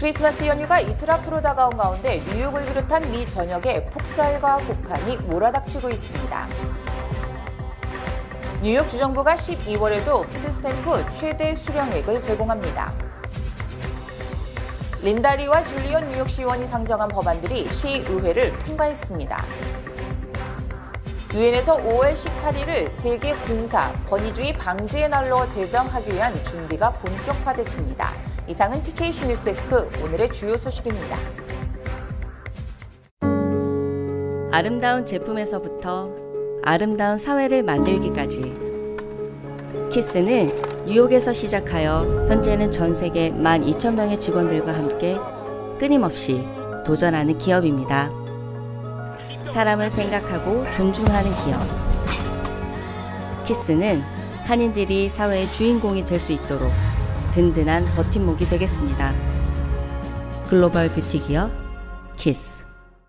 크리스마스 연휴가 이틀 앞으로 다가온 가운데 뉴욕을 비롯한 미 전역에 폭설과 혹한이 몰아닥치고 있습니다. 뉴욕 주정부가 12월에도 푸드스탬프 최대 수령액을 제공합니다. 린다리와 줄리언 뉴욕시의원이 상정한 법안들이 시의회를 통과했습니다. 유엔에서 5월 18일을 세계 군사 권위주의 방지의 날로 제정하기 위한 준비가 본격화됐습니다. 이상은 TKC 뉴스데스크 오늘의 주요 소식입니다. 아름다운 제품에서부터 아름다운 사회를 만들기까지 키스는 뉴욕에서 시작하여 현재는 전 세계 12,000명의 직원들과 함께 끊임없이 도전하는 기업입니다. 사람을 생각하고 존중하는 기업. 키스는 한인들이 사회의 주인공이 될 수 있도록 든든한 버팀목이 되겠습니다. 글로벌 뷰티 기업 키스.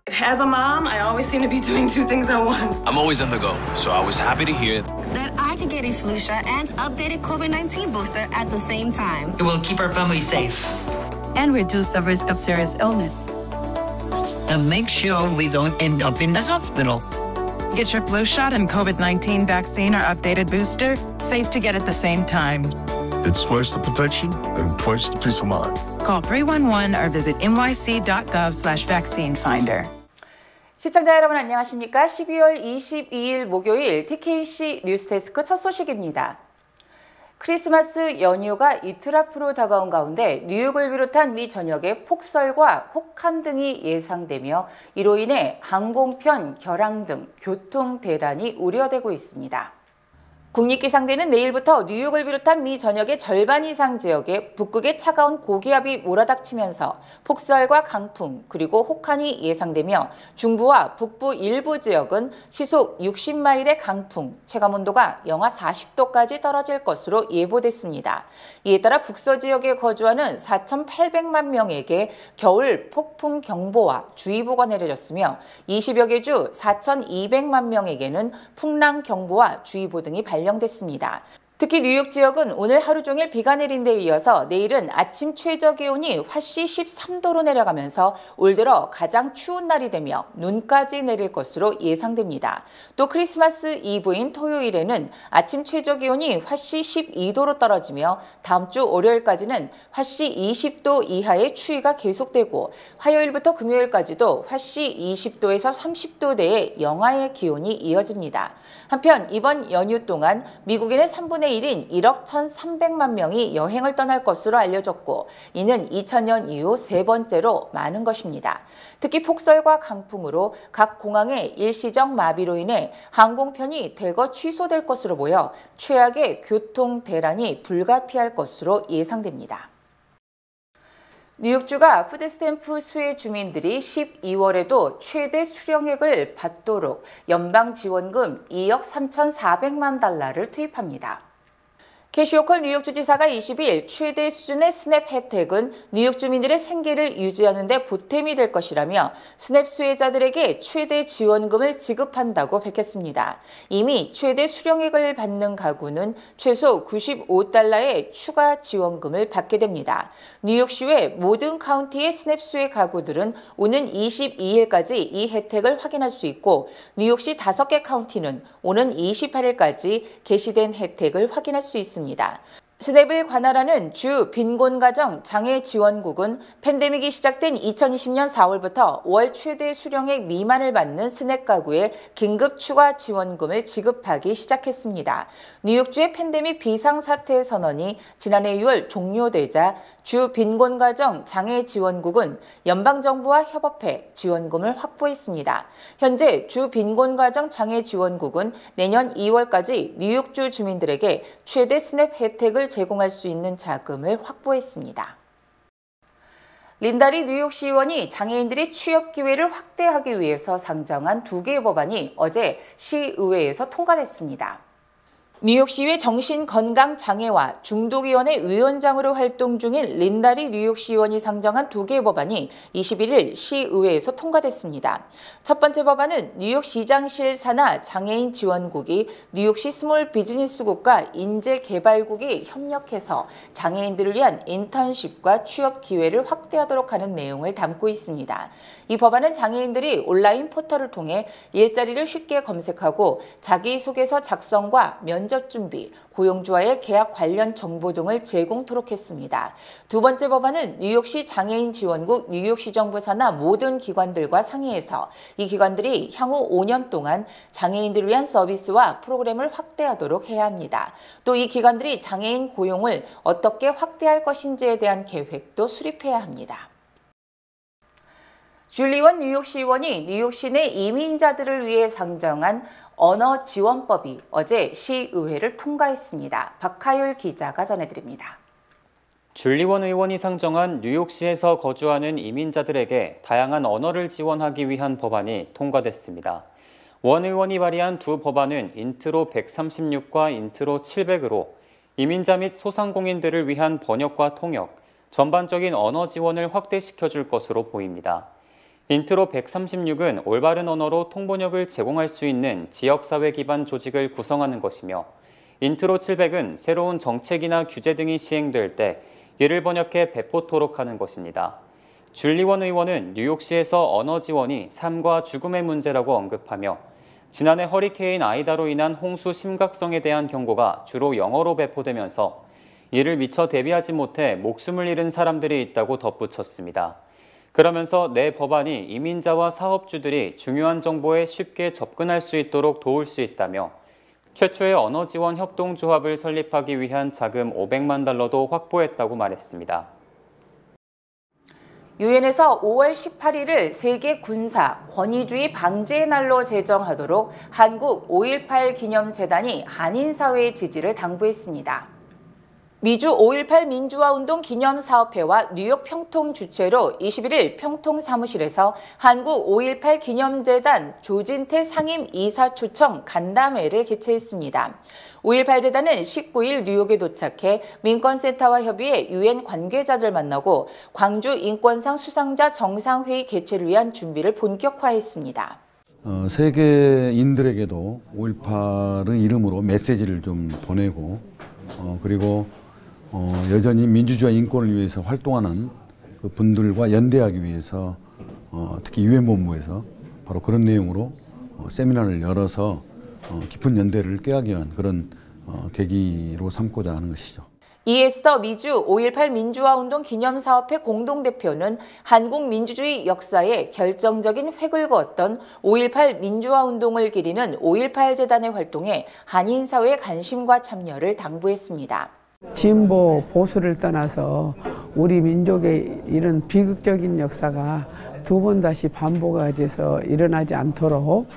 As a mom, I always seem to be doing two things at once. I'm always on the go, so I was happy to hear that I could get a flu shot and updated COVID-19 booster at the same time. It will keep our family safe and reduce the risk of serious illness. And make sure we don't end up in the hospital. Get your flu shot and COVID-19 vaccine or updated booster, safe to get at the same time. It's twice the protection and twice the peace of mind. Call 311 or visit nyc.gov/vaccine finder. 시청자 여러분 안녕하십니까? 12월 22일 목요일 TKC 뉴스데스크 첫 소식입니다. 크리스마스 연휴가 이틀 앞으로 다가온 가운데 뉴욕을 비롯한 미 전역에 폭설과 혹한 등이 예상되며 이로 인해 항공편 결항 등 교통 대란이 우려되고 있습니다. 국립기상대는 내일부터 뉴욕을 비롯한 미 전역의 절반 이상 지역에 북극의 차가운 고기압이 몰아닥치면서 폭설과 강풍 그리고 혹한이 예상되며 중부와 북부 일부 지역은 시속 60마일의 강풍, 체감온도가 영하 40도까지 떨어질 것으로 예보됐습니다. 이에 따라 북서 지역에 거주하는 4,800만 명에게 겨울 폭풍 경보와 주의보가 내려졌으며 20여 개 주 4,200만 명에게는 풍랑 경보와 주의보 등이 발령됐습니다. 특히 뉴욕 지역은 오늘 하루 종일 비가 내린 데 이어서 내일은 아침 최저 기온이 화씨 13도로 내려가면서 올 들어 가장 추운 날이 되며 눈까지 내릴 것으로 예상됩니다. 또 크리스마스 이브인 토요일에는 아침 최저 기온이 화씨 12도로 떨어지며 다음 주 월요일까지는 화씨 20도 이하의 추위가 계속되고 화요일부터 금요일까지도 화씨 20도에서 30도 내의 영하의 기온이 이어집니다. 한편 이번 연휴 동안 미국인의 3분의 1인 1억 1,300만 명이 여행을 떠날 것으로 알려졌고 이는 2000년 이후 세 번째로 많은 것입니다. 특히 폭설과 강풍으로 각 공항의 일시적 마비로 인해 항공편이 대거 취소될 것으로 보여 최악의 교통 대란이 불가피할 것으로 예상됩니다. 뉴욕주가 푸드스탬프 수혜 주민들이 12월에도 최대 수령액을 받도록 연방지원금 2억 3,400만 달러를 투입합니다. 캐시 호컬 뉴욕주지사가 20일 최대 수준의 스냅 혜택은 뉴욕 주민들의 생계를 유지하는 데 보탬이 될 것이라며 스냅 수혜자들에게 최대 지원금을 지급한다고 밝혔습니다. 이미 최대 수령액을 받는 가구는 최소 95달러의 추가 지원금을 받게 됩니다. 뉴욕시외 모든 카운티의 스냅 수혜 가구들은 오는 22일까지 이 혜택을 확인할 수 있고 뉴욕시 5개 카운티는 오는 28일까지 게시된 혜택을 확인할 수 있습니다. 스냅을 관할하는 주 빈곤가정 장애지원국은 팬데믹이 시작된 2020년 4월부터 월 최대 수령액 미만을 받는 스냅 가구에 긴급 추가 지원금을 지급하기 시작했습니다. 뉴욕주의 팬데믹 비상사태 선언이 지난해 6월 종료되자 주 빈곤가정 장애지원국은 연방정부와 협업해 지원금을 확보했습니다. 현재 주 빈곤가정 장애지원국은 내년 2월까지 뉴욕주 주민들에게 최대 스냅 혜택을 제공할 수 있는 자금을 확보했습니다. 린다리 뉴욕시의원이 장애인들의 취업 기회를 확대하기 위해서 상정한 2개의 법안이 어제 시의회에서 통과됐습니다. 뉴욕시의 정신건강장애와 중독위원회 위원장으로 활동 중인 린다리 뉴욕시의원이 상정한 2개의 법안이 21일 시의회에서 통과됐습니다. 첫 번째 법안은 뉴욕시장실 산하 장애인 지원국이 뉴욕시 스몰 비즈니스국과 인재개발국이 협력해서 장애인들을 위한 인턴십과 취업 기회를 확대하도록 하는 내용을 담고 있습니다. 이 법안은 장애인들이 온라인 포털을 통해 일자리를 쉽게 검색하고 자기소개서 작성과 면접 준비, 고용주와의 계약 관련 정보 등을 제공토록 했습니다. 두 번째 법안은 뉴욕시 장애인 지원국 뉴욕시정부 산하 모든 기관들과 상의해서 이 기관들이 향후 5년 동안 장애인들을 위한 서비스와 프로그램을 확대하도록 해야 합니다. 또 이 기관들이 장애인 고용을 어떻게 확대할 것인지에 대한 계획도 수립해야 합니다. 줄리원 뉴욕시의원이 뉴욕시 내 이민자들을 위해 상정한 언어지원법이 어제 시의회를 통과했습니다. 박하율 기자가 전해드립니다. 줄리원 의원이 상정한 뉴욕시에서 거주하는 이민자들에게 다양한 언어를 지원하기 위한 법안이 통과됐습니다. 원 의원이 발의한 두 법안은 인트로 136과 인트로 700으로 이민자 및 소상공인들을 위한 번역과 통역, 전반적인 언어 지원을 확대시켜줄 것으로 보입니다. 인트로 136은 올바른 언어로 통번역을 제공할 수 있는 지역사회 기반 조직을 구성하는 것이며 인트로 700은 새로운 정책이나 규제 등이 시행될 때 이를 번역해 배포토록 하는 것입니다. 줄리원 의원은 뉴욕시에서 언어 지원이 삶과 죽음의 문제라고 언급하며 지난해 허리케인 아이다로 인한 홍수 심각성에 대한 경고가 주로 영어로 배포되면서 이를 미처 대비하지 못해 목숨을 잃은 사람들이 있다고 덧붙였습니다. 그러면서 내 법안이 이민자와 사업주들이 중요한 정보에 쉽게 접근할 수 있도록 도울 수 있다며 최초의 언어 지원 협동조합을 설립하기 위한 자금 $500만 확보했다고 말했습니다. 유엔에서 5월 18일을 세계 군사 권위주의 방지의 날로 제정하도록 한국 5.18 기념재단이 한인사회의 지지를 당부했습니다. 미주 5.18 민주화운동 기념사업회와 뉴욕 평통 주최로 21일 평통 사무실에서 한국 5.18 기념재단 조진태 상임 이사 초청 간담회를 개최했습니다. 5.18 재단은 19일 뉴욕에 도착해 민권센터와 협의해 유엔 관계자들 만나고 광주 인권상 수상자 정상회의 개최를 위한 준비를 본격화했습니다. 세계인들에게도 5.18의 이름으로 메시지를 좀 보내고 그리고 여전히 민주주의와 인권을 위해서 활동하는 그 분들과 연대하기 위해서 특히 유엔 본부에서 바로 그런 내용으로 세미나를 열어서 깊은 연대를 꾀하기 위한 그런 계기로 삼고자 하는 것이죠. 이에 앞서 미주 5.18 민주화운동 기념사업회 공동대표는 한국 민주주의 역사에 결정적인 획을 그었던 5.18 민주화운동을 기리는 5.18 재단의 활동에 한인사회의 관심과 참여를 당부했습니다. 진보, 보수를 떠나서 우리 민족의 이런 비극적인 역사가 두 번 다시 반복해서 일어나지 않도록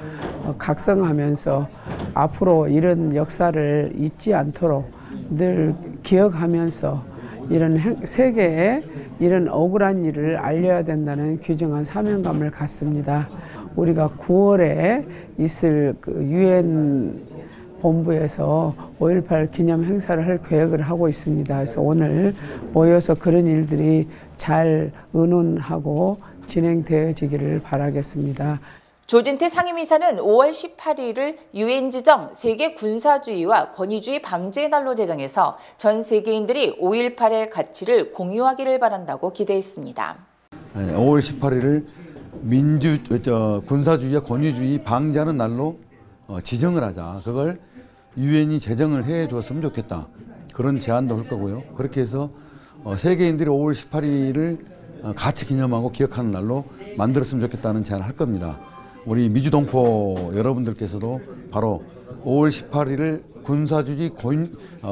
각성하면서 앞으로 이런 역사를 잊지 않도록 늘 기억하면서 이런 세계에 이런 억울한 일을 알려야 된다는 귀중한 사명감을 갖습니다. 우리가 9월에 있을 유엔 본부에서 5.18 기념 행사를 할 계획을 하고 있습니다. 그래서 오늘 모여서 그런 일들이 잘 의논하고 진행되어지기를 바라겠습니다. 조진태 상임이사는 5월 18일을 유엔 지정 세계 군사주의와 권위주의 방지의 날로 제정해서 전 세계인들이 5.18의 가치를 공유하기를 바란다고 기대했습니다. 5월 18일을 군사주의와 권위주의 방지하는 날로 지정을 하자. 그걸 유엔이 제정을 해 줬으면 좋겠다. 그런 제안도 할 거고요. 그렇게 해서 세계인들이 5월 18일을 같이 기념하고 기억하는 날로 만들었으면 좋겠다는 제안을 할 겁니다. 우리 미주동포 여러분들께서도 바로 5월 18일을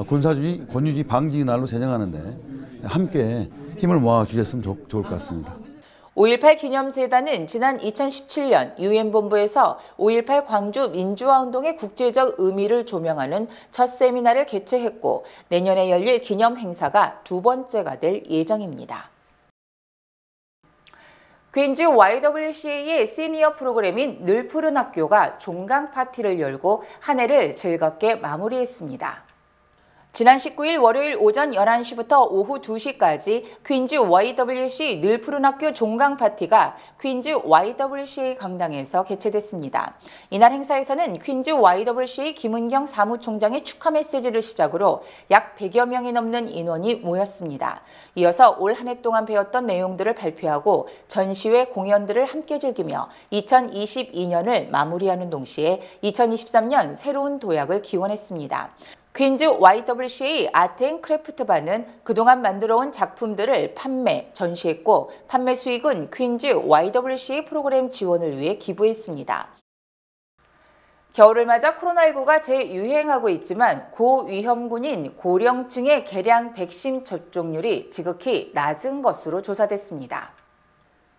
군사주의 권위주의 방지 날로 제정하는데 함께 힘을 모아 주셨으면 좋을 것 같습니다. 5.18 기념재단은 지난 2017년 유엔 본부에서 5.18 광주 민주화운동의 국제적 의미를 조명하는 첫 세미나를 개최했고 내년에 열릴 기념 행사가 두 번째가 될 예정입니다. 퀸즈 YWCA의 시니어 프로그램인 늘 푸른 학교가 종강 파티를 열고 한 해를 즐겁게 마무리했습니다. 지난 19일 월요일 오전 11시부터 오후 2시까지 퀸즈 YWC 늘 푸른 학교 종강 파티가 퀸즈 YWCA 강당에서 개최됐습니다. 이날 행사에서는 퀸즈 YWCA 김은경 사무총장의 축하 메시지를 시작으로 약 100여 명이 넘는 인원이 모였습니다. 이어서 올 한 해 동안 배웠던 내용들을 발표하고 전시회 공연들을 함께 즐기며 2022년을 마무리하는 동시에 2023년 새로운 도약을 기원했습니다. 퀸즈 YWCA 아트앤크래프트반은 그동안 만들어온 작품들을 판매, 전시했고 판매 수익은 퀸즈 YWCA 프로그램 지원을 위해 기부했습니다. 겨울을 맞아 코로나19가 재유행하고 있지만 고위험군인 고령층의 개량 백신 접종률이 지극히 낮은 것으로 조사됐습니다.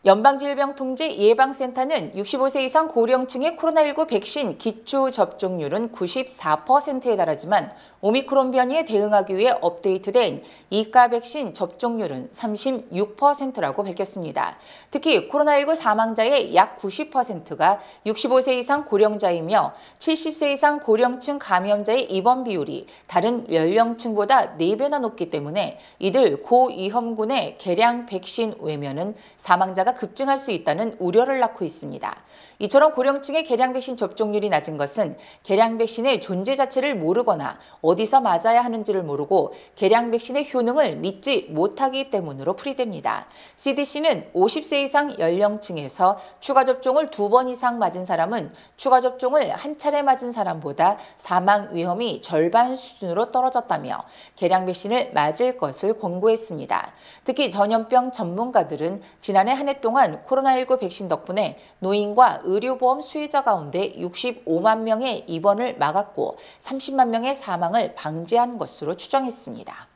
연방질병통제예방센터는 65세 이상 고령층의 코로나19 백신 기초 접종률은 94%에 달하지만 오미크론 변이에 대응하기 위해 업데이트된 이가 백신 접종률은 36%라고 밝혔습니다. 특히 코로나19 사망자의 약 90%가 65세 이상 고령자이며 70세 이상 고령층 감염자의 입원 비율이 다른 연령층보다 4배나 높기 때문에 이들 고위험군의 개량 백신 외면은 사망자가 급증할 수 있다는 우려를 낳고 있습니다. 이처럼 고령층의 개량 백신 접종률이 낮은 것은 개량 백신의 존재 자체를 모르거나 어디서 맞아야 하는지를 모르고 개량 백신의 효능을 믿지 못하기 때문으로 풀이됩니다. CDC는 50세 이상 연령층에서 추가 접종을 2번 이상 맞은 사람은 추가 접종을 한 차례 맞은 사람보다 사망 위험이 절반 수준으로 떨어졌다며 개량 백신을 맞을 것을 권고했습니다. 특히 전염병 전문가들은 지난해 한 해 동안 코로나19 백신 덕분에 노인과 의료보험 수혜자 가운데 65만 명의 입원을 막았고 30만 명의 사망을 방지한 것으로 추정했습니다.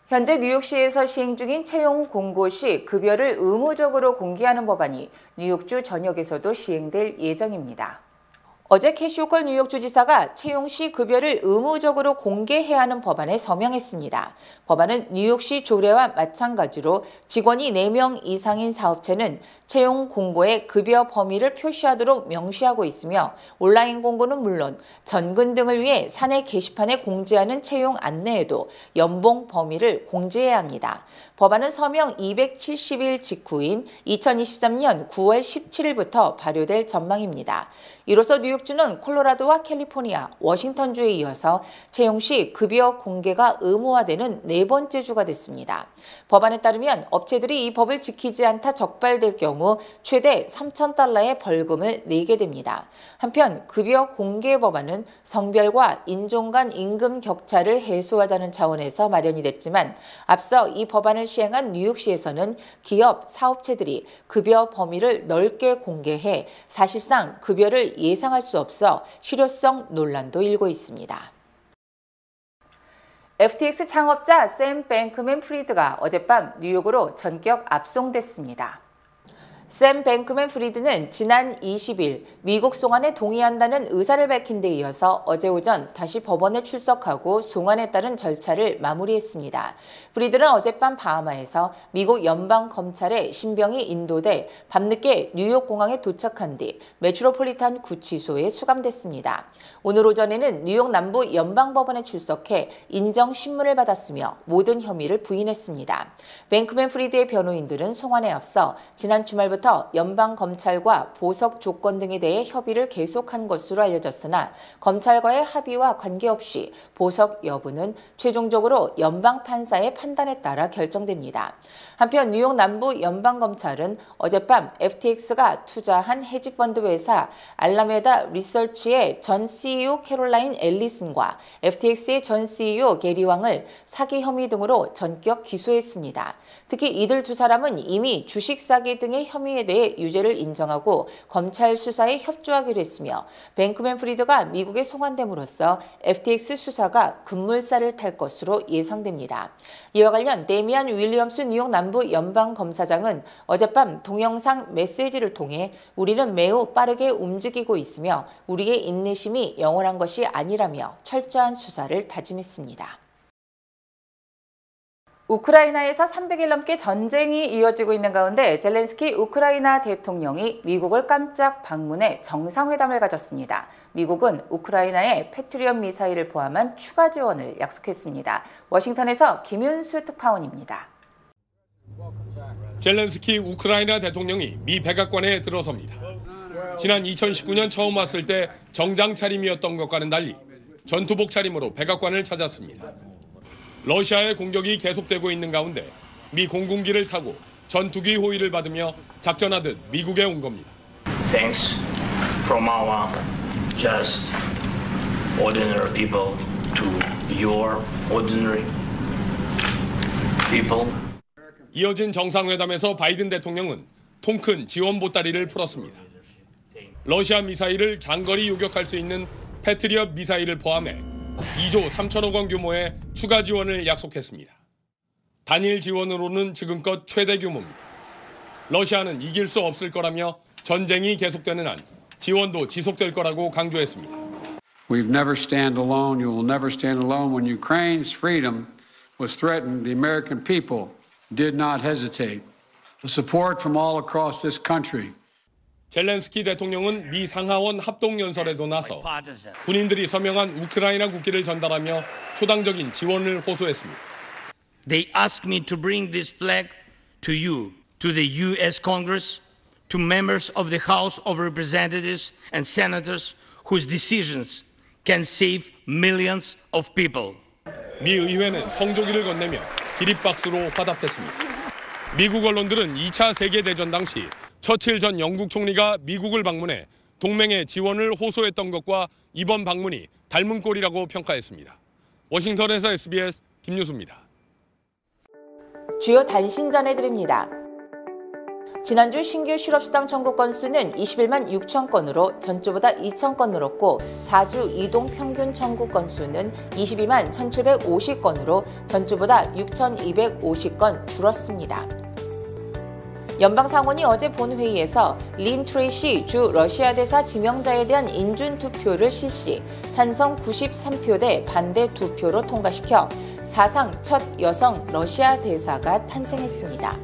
현재 뉴욕시에서 시행 중인 채용 공고 시 급여를 의무적으로 공개하는 법안이 뉴욕주 전역에서도 시행될 예정입니다. 어제 캐시 호컬 뉴욕 주지사가 채용 시 급여를 의무적으로 공개해야 하는 법안에 서명했습니다. 법안은 뉴욕시 조례와 마찬가지로 직원이 4명 이상인 사업체는 채용 공고에 급여 범위를 표시하도록 명시하고 있으며 온라인 공고는 물론 전근 등을 위해 사내 게시판에 공지하는 채용 안내에도 연봉 범위를 공지해야 합니다. 법안은 서명 270일 직후인 2023년 9월 17일부터 발효될 전망입니다. 이로써 뉴욕주는 콜로라도와 캘리포니아, 워싱턴주에 이어서 채용 시 급여 공개가 의무화되는 4번째 주가 됐습니다. 법안에 따르면 업체들이 이 법을 지키지 않다 적발될 경우 최대 $3,000의 벌금을 내게 됩니다. 한편 급여 공개 법안은 성별과 인종 간 임금 격차를 해소하자는 차원에서 마련이 됐지만 앞서 이 법안을 시행한 뉴욕시에서는 기업, 사업체들이 급여 범위를 넓게 공개해 사실상 급여를 예상할 수 없어 실효성 논란도 일고 있습니다. FTX 창업자 샘 뱅크맨 프리드가 어젯밤 뉴욕으로 전격 압송됐습니다. 샘 뱅크맨 프리드는 지난 20일 미국 송환에 동의한다는 의사를 밝힌 데 이어서 어제 오전 다시 법원에 출석하고 송환에 따른 절차를 마무리했습니다. 프리드는 어젯밤 바하마에서 미국 연방검찰에 신병이 인도돼 밤늦게 뉴욕공항에 도착한 뒤 메트로폴리탄 구치소에 수감됐습니다. 오늘 오전에는 뉴욕 남부 연방법원에 출석해 인정신문을 받았으며 모든 혐의를 부인했습니다. 뱅크맨 프리드의 변호인들은 송환에 앞서 지난 주말부터 연방검찰과 보석 조건 등에 대해 협의를 계속한 것으로 알려졌으나 검찰과의 합의와 관계없이 보석 여부는 최종적으로 연방판사의 판단에 따라 결정됩니다. 한편 뉴욕 남부 연방검찰은 어젯밤 FTX가 투자한 헤지펀드 회사 알라메다 리서치의 전 CEO 캐롤라인 앨리슨과 FTX의 전 CEO 게리 왕을 사기 혐의 등으로 전격 기소했습니다. 특히 이들 두 사람은 이미 주식 사기 등의 혐의에 대해 유죄를 인정하고 검찰 수사에 협조하기로 했으며 뱅크맨 프리드가 미국에 송환됨으로써 FTX 수사가 급물살을 탈 것으로 예상됩니다. 이와 관련 데미안 윌리엄스 뉴욕 남부 연방검사장은 어젯밤 동영상 메시지를 통해 우리는 매우 빠르게 움직이고 있으며 우리의 인내심이 영원한 것이 아니라며 철저한 수사를 다짐했습니다. 우크라이나에서 300일 넘게 전쟁이 이어지고 있는 가운데 젤렌스키 우크라이나 대통령이 미국을 깜짝 방문해 정상회담을 가졌습니다. 미국은 우크라이나에 패트리엇 미사일을 포함한 추가 지원을 약속했습니다. 워싱턴에서 김윤수 특파원입니다. 젤렌스키 우크라이나 대통령이 미 백악관에 들어섭니다. 지난 2019년 처음 왔을 때 정장 차림이었던 것과는 달리 전투복 차림으로 백악관을 찾았습니다. 러시아의 공격이 계속되고 있는 가운데 미 공군기를 타고 전투기 호위를 받으며 작전하듯 미국에 온 겁니다. Thanks from our just ordinary people to your ordinary people. 이어진 정상회담에서 바이든 대통령은 통큰 지원 보따리를 풀었습니다. 러시아 미사일을 장거리 요격할 수 있는 패트리엇 미사일을 포함해 2조 3천억 원 규모의 추가 지원을 약속했습니다. 단일 지원으로는 지금껏 최대 규모입니다. 러시아는 이길 수 없을 거라며 전쟁이 계속되는 한 지원도 지속될 거라고 강조했습니다. We've never stand alone. You will never stand alone. When Ukraine's freedom was threatened, the American people did not hesitate. The support from all across this country. 젤렌스키 대통령은 미 상하원 합동연설에도 나서 군인들이 서명한 우크라이나 국기를 전달하며 초당적인 지원을 호소했습니다. They asked me to bring this flag to you, to the U.S. Congress, to members of the House of Representatives and Senators whose decisions can save millions of people. 미 의회는 성조기를 건네며 기립박수로 화답했습니다. 미국 언론들은 2차 세계대전 당시 처칠 전 영국 총리가 미국을 방문해 동맹의 지원을 호소했던 것과 이번 방문이 닮은 꼴이라고 평가했습니다. 워싱턴에서 SBS 김유수입니다. 주요 단신 전해드립니다. 지난주 신규 실업수당 청구 건수는 21만 6천 건으로 전주보다 2천 건 늘었고 4주 이동 평균 청구 건수는 22만 1,750건으로 전주보다 6,250건 줄었습니다. 연방상원이 어제 본회의에서 린 트레이시 주 러시아 대사 지명자에 대한 인준투표를 실시, 찬성 93표 대 반대 2표로 통과시켜 사상 첫 여성 러시아 대사가 탄생했습니다.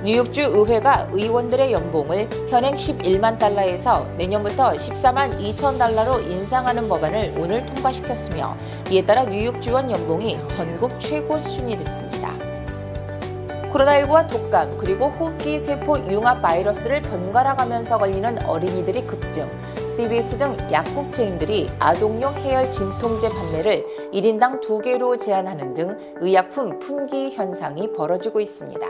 뉴욕주 의회가 의원들의 연봉을 현행 11만 달러에서 내년부터 14만 2천 달러로 인상하는 법안을 오늘 통과시켰으며 이에 따라 뉴욕주원 연봉이 전국 최고 수준이 됐습니다. 코로나19와 독감 그리고 호흡기 세포 융합 바이러스를 번갈아 가면서 걸리는 어린이들이 급증, CVS 등 약국 체인들이 아동용 해열 진통제 판매를 1인당 2개로 제한하는 등 의약품 품귀 현상이 벌어지고 있습니다.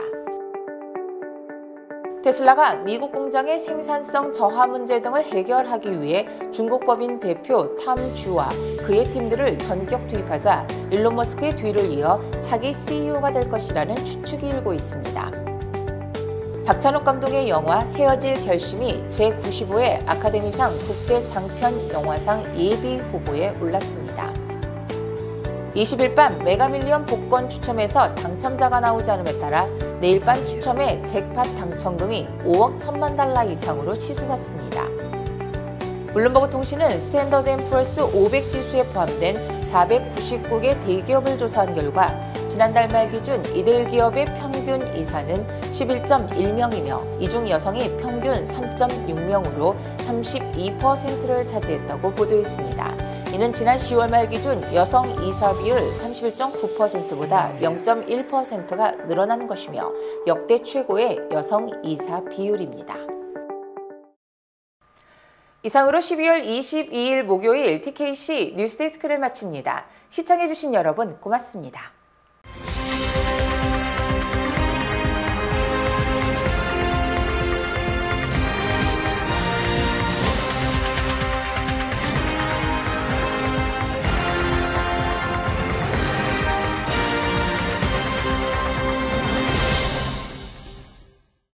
테슬라가 미국 공장의 생산성 저하 문제 등을 해결하기 위해 중국 법인 대표 탐 주와 그의 팀들을 전격 투입하자 일론 머스크의 뒤를 이어 차기 CEO가 될 것이라는 추측이 일고 있습니다. 박찬욱 감독의 영화 헤어질 결심이 제95회 아카데미상 국제장편영화상 예비 후보에 올랐습니다. 20일 밤 메가밀리언 복권 추첨에서 당첨자가 나오지 않음에 따라 내일 밤 추첨의 잭팟 당첨금이 5억 1천만 달러 이상으로 치솟았습니다. 블룸버그 통신은 스탠더드 & 푸어스 500 지수에 포함된 499개 대기업을 조사한 결과 지난달 말 기준 이들 기업의 평균 이사는 11.1명이며 이 중 여성이 평균 3.6명으로 32%를 차지했다고 보도했습니다. 이는 지난 10월 말 기준 여성 이사 비율 31.9%보다 0.1%가 늘어난 것이며 역대 최고의 여성 이사 비율입니다. 이상으로 12월 22일 목요일 TKC 뉴스데스크를 마칩니다. 시청해주신 여러분 고맙습니다.